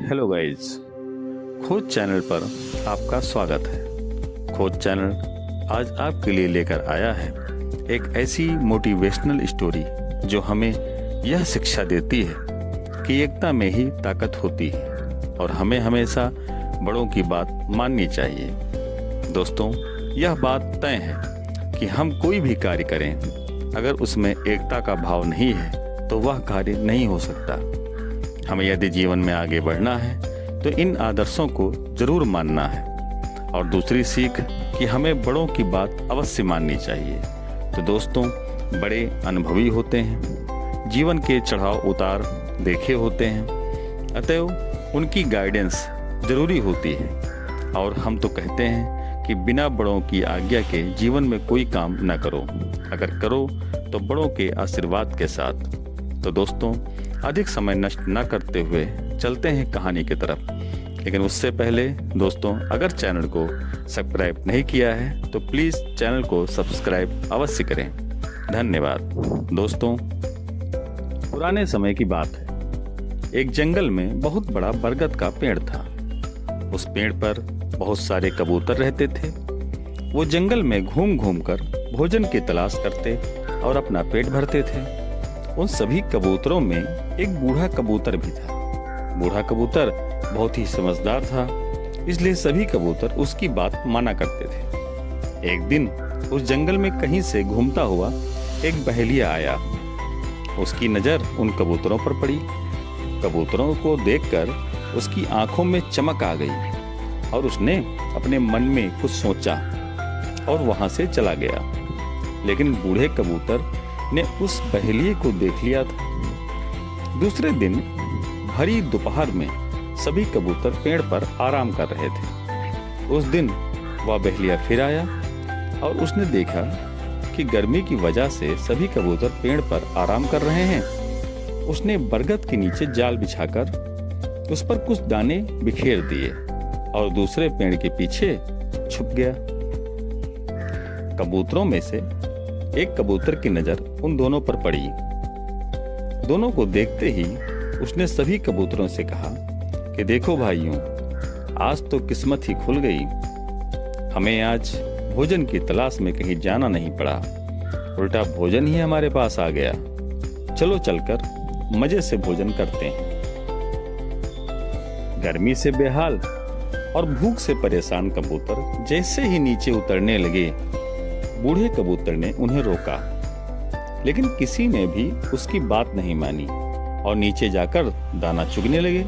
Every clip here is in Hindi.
हेलो गाइज, खोज चैनल पर आपका स्वागत है। खोज चैनल आज आपके लिए लेकर आया है एक ऐसी मोटिवेशनल स्टोरी जो हमें यह शिक्षा देती है कि एकता में ही ताकत होती है और हमें हमेशा बड़ों की बात माननी चाहिए। दोस्तों, यह बात तय है कि हम कोई भी कार्य करें, अगर उसमें एकता का भाव नहीं है तो वह कार्य नहीं हो सकता। हमें यदि जीवन में आगे बढ़ना है तो इन आदर्शों को जरूर मानना है। और दूसरी सीख कि हमें बड़ों की बात अवश्य माननी चाहिए। तो दोस्तों, बड़े अनुभवी होते हैं, जीवन के चढ़ाव उतार देखे होते हैं, अतएव उनकी गाइडेंस जरूरी होती है। और हम तो कहते हैं कि बिना बड़ों की आज्ञा के जीवन में कोई काम न करो, अगर करो तो बड़ों के आशीर्वाद के साथ। तो दोस्तों, अधिक समय नष्ट न करते हुए चलते हैं कहानी की तरफ। लेकिन उससे पहले दोस्तों, अगर चैनल को सब्सक्राइब नहीं किया है तो प्लीज़ चैनल को सब्सक्राइब अवश्य करें। धन्यवाद। दोस्तों, पुराने समय की बात है। एक जंगल में बहुत बड़ा बरगद का पेड़ था। उस पेड़ पर बहुत सारे कबूतर रहते थे। वो जंगल में घूम घूम कर भोजन की तलाश करते और अपना पेट भरते थे। उन सभी कबूतरों में एक बूढ़ा कबूतर भी था। बूढ़ा कबूतर बहुत ही समझदार था, इसलिए सभी कबूतर उसकी बात माना करते थे। एक दिन उस जंगल में कहीं से घूमता हुआ एक बहेलिया आया। उसकी नजर उन कबूतरों पर पड़ी। कबूतरों को देखकर उसकी आंखों में चमक आ गई और उसने अपने मन में कुछ सोचा और वहां से चला गया। लेकिन बूढ़े कबूतर ने उस बहेलिये को देख लिया था। दूसरे दिन भरी दोपहर में सभी कबूतर पेड़ पर आराम कर रहे थे। उस दिन वह बहेलिया फिर आया और उसने देखा कि गर्मी की वजह से सभी कबूतर पेड़ पर आराम कर रहे हैं। उसने बरगद के नीचे जाल बिछाकर उस पर कुछ दाने बिखेर दिए और दूसरे पेड़ के पीछे छुप गया। कबूतरों में से एक कबूतर की नजर उन दोनों पर पड़ी। दोनों को देखते ही उसने सभी कबूतरों से कहा कि देखो भाइयों, आज तो किस्मत ही खुल गई। हमें आज भोजन की तलाश में कहीं जाना नहीं पड़ा, उल्टा भोजन ही हमारे पास आ गया। चलो चलकर मजे से भोजन करते हैं। गर्मी से बेहाल और भूख से परेशान कबूतर जैसे ही नीचे उतरने लगे, बूढ़े कबूतर ने उन्हें रोका, लेकिन किसी ने भी उसकी बात नहीं मानी और नीचे जाकर दाना चुगने लगे।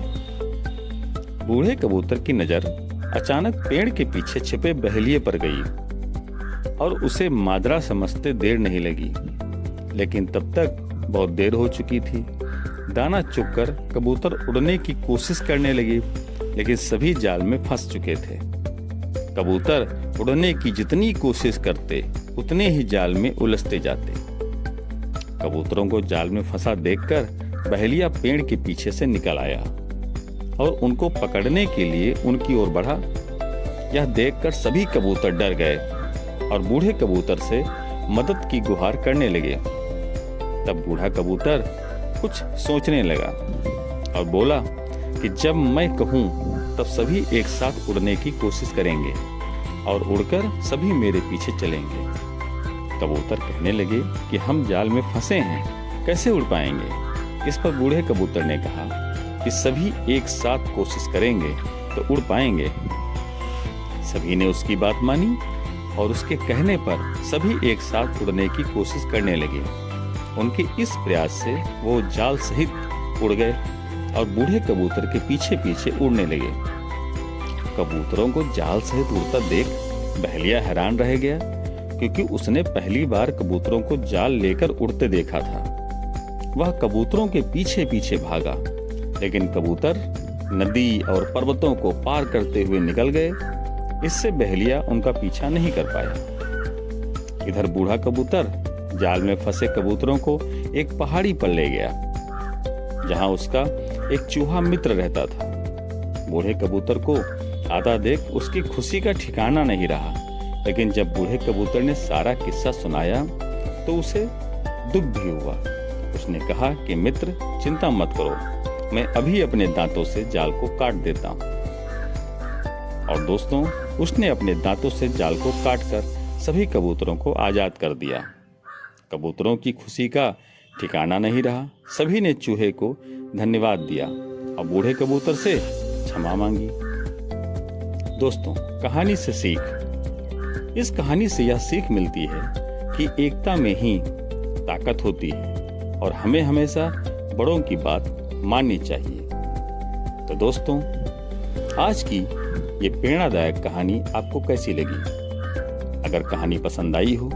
बूढ़े कबूतर की नजर अचानक पेड़ के पीछे छिपे बहेलिये पर गई और उसे मादरा समझते देर नहीं लगी। लेकिन तब तक बहुत देर हो चुकी थी। दाना चुगकर कबूतर उड़ने की कोशिश करने लगे, लेकिन सभी जाल में फंस चुके थे। कबूतर उड़ने की जितनी कोशिश करते उतने ही जाल में उलझते जाते। कबूतरों को जाल में फंसा देखकर बहेलिया पेड़ के पीछे से निकल आया और उनको पकड़ने के लिए उनकी ओर बढ़ा। यह देखकर सभी कबूतर डर गए और बूढ़े कबूतर से मदद की गुहार करने लगे। तब बूढ़ा कबूतर कुछ सोचने लगा और बोला कि जब मैं कहूं तब सभी एक साथ उड़ने की कोशिश करेंगे और उड़कर सभी मेरे पीछे चलेंगे। कबूतर कहने लगे कि हम जाल में फंसे हैं, कैसे उड़ पाएंगे। इस पर बूढ़े कबूतर ने कहा कि सभी एक साथ कोशिश करेंगे तो उड़ पाएंगे। सभी ने उसकी बात मानी और उसके कहने पर सभी एक साथ उड़ने की कोशिश करने लगे। उनके इस प्रयास से वो जाल सहित उड़ गए और बूढ़े कबूतर के पीछे पीछे उड़ने लगे। कबूतरों को जाल सहित उड़ता देख बहेलिया हैरान रह गया, क्योंकि उसने पहली बार कबूतरों को जाल लेकर उड़ते देखा था। वह कबूतरों के पीछे पीछे भागा, लेकिन कबूतर नदी और पर्वतों को पार करते हुए निकल गए। इससे बहेलिया उनका पीछा नहीं कर पाया। इधर बूढ़ा कबूतर जाल में फंसे कबूतरों को एक पहाड़ी पर ले गया, जहां उसका एक चूहा मित्र रहता था। बूढ़े कबूतर को आता देख उसकी खुशी का ठिकाना नहीं रहा। लेकिन जब बूढ़े कबूतर ने सारा किस्सा सुनाया तो उसे दुख भी हुआ। उसने कहा कि मित्र, चिंता मत करो, मैं अभी अपने दांतों से जाल को काट देता हूँ। और दोस्तों, उसने अपने दांतों से जाल को काटकर सभी कबूतरों को आजाद कर दिया। कबूतरों की खुशी का ठिकाना नहीं रहा। सभी ने चूहे को धन्यवाद दिया और बूढ़े कबूतर से क्षमा मांगी। दोस्तों, कहानी से सीख। इस कहानी से यह सीख मिलती है कि एकता में ही ताकत होती है और हमें हमेशा बड़ों की बात माननी चाहिए। तो दोस्तों, आज की ये प्रेरणादायक कहानी आपको कैसी लगी? अगर कहानी पसंद आई हो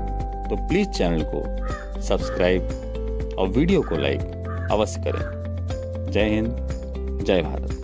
तो प्लीज चैनल को सब्सक्राइब और वीडियो को लाइक अवश्य करें। जय हिंद, जय भारत।